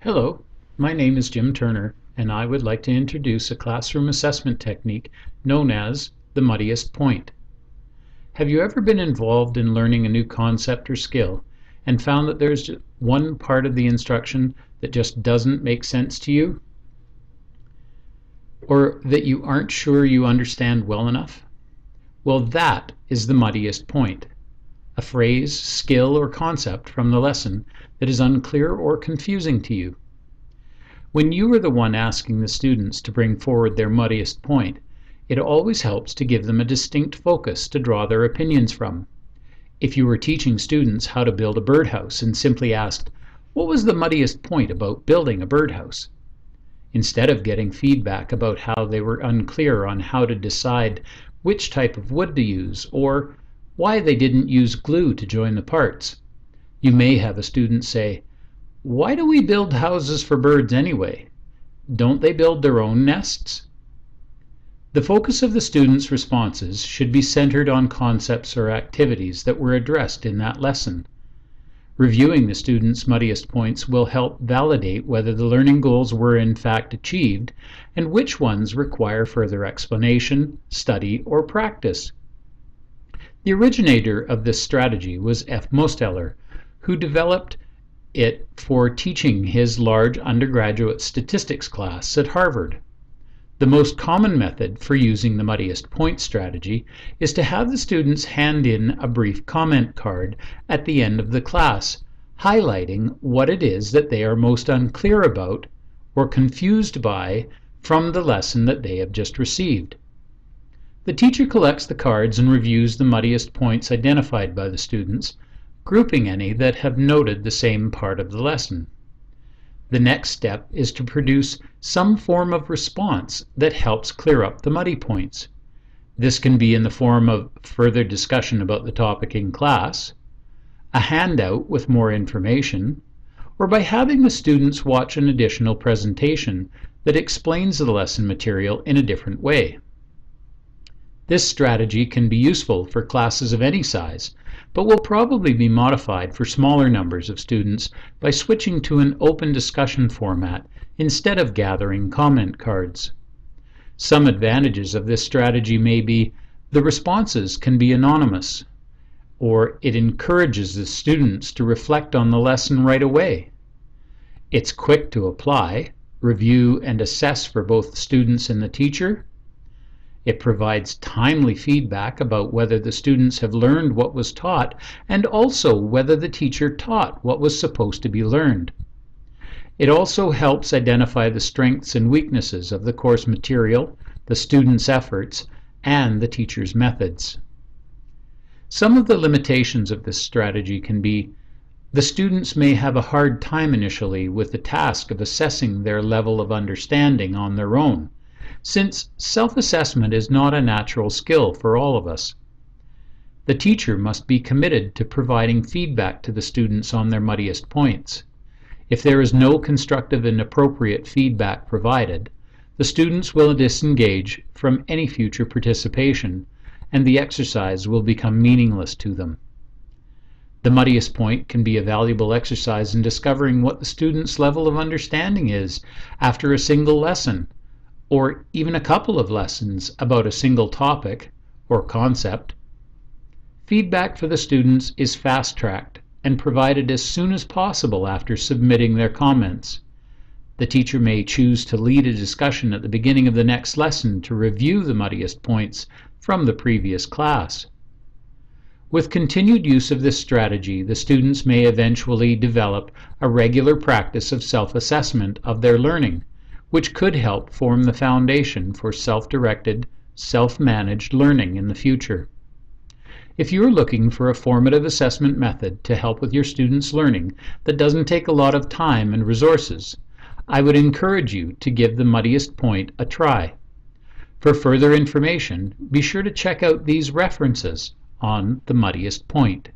Hello, my name is Jim Turner, and I would like to introduce a classroom assessment technique known as the muddiest point. Have you ever been involved in learning a new concept or skill and found that there's one part of the instruction that just doesn't make sense to you? Or that you aren't sure you understand well enough? Well, that is the muddiest point. A phrase, skill, or concept from the lesson that is unclear or confusing to you. When you are the one asking the students to bring forward their muddiest point, it always helps to give them a distinct focus to draw their opinions from. If you were teaching students how to build a birdhouse and simply asked, "What was the muddiest point about building a birdhouse?" Instead of getting feedback about how they were unclear on how to decide which type of wood to use or why they didn't use glue to join the parts, you may have a student say, "Why do we build houses for birds anyway? Don't they build their own nests?" The focus of the students' responses should be centered on concepts or activities that were addressed in that lesson. Reviewing the students' muddiest points will help validate whether the learning goals were in fact achieved and which ones require further explanation, study, or practice. The originator of this strategy was F. Mosteller, who developed it for teaching his large undergraduate statistics class at Harvard. The most common method for using the muddiest point strategy is to have the students hand in a brief comment card at the end of the class, highlighting what it is that they are most unclear about or confused by from the lesson that they have just received. The teacher collects the cards and reviews the muddiest points identified by the students, grouping any that have noted the same part of the lesson. The next step is to produce some form of response that helps clear up the muddy points. This can be in the form of further discussion about the topic in class, a handout with more information, or by having the students watch an additional presentation that explains the lesson material in a different way. This strategy can be useful for classes of any size, but will probably be modified for smaller numbers of students by switching to an open discussion format instead of gathering comment cards. Some advantages of this strategy may be the responses can be anonymous, or it encourages the students to reflect on the lesson right away. It's quick to apply, review, and assess for both the students and the teacher. It provides timely feedback about whether the students have learned what was taught and also whether the teacher taught what was supposed to be learned. It also helps identify the strengths and weaknesses of the course material, the students' efforts, and the teacher's methods. Some of the limitations of this strategy can be the students may have a hard time initially with the task of assessing their level of understanding on their own, since self-assessment is not a natural skill for all of us. The teacher must be committed to providing feedback to the students on their muddiest points. If there is no constructive and appropriate feedback provided, the students will disengage from any future participation, and the exercise will become meaningless to them. The muddiest point can be a valuable exercise in discovering what the student's level of understanding is after a single lesson, or even a couple of lessons about a single topic or concept. Feedback for the students is fast-tracked and provided as soon as possible after submitting their comments. The teacher may choose to lead a discussion at the beginning of the next lesson to review the muddiest points from the previous class. With continued use of this strategy, the students may eventually develop a regular practice of self-assessment of their learning, which could help form the foundation for self-directed, self-managed learning in the future. If you are looking for a formative assessment method to help with your students' learning that doesn't take a lot of time and resources, I would encourage you to give the muddiest point a try. For further information, be sure to check out these references on the muddiest point.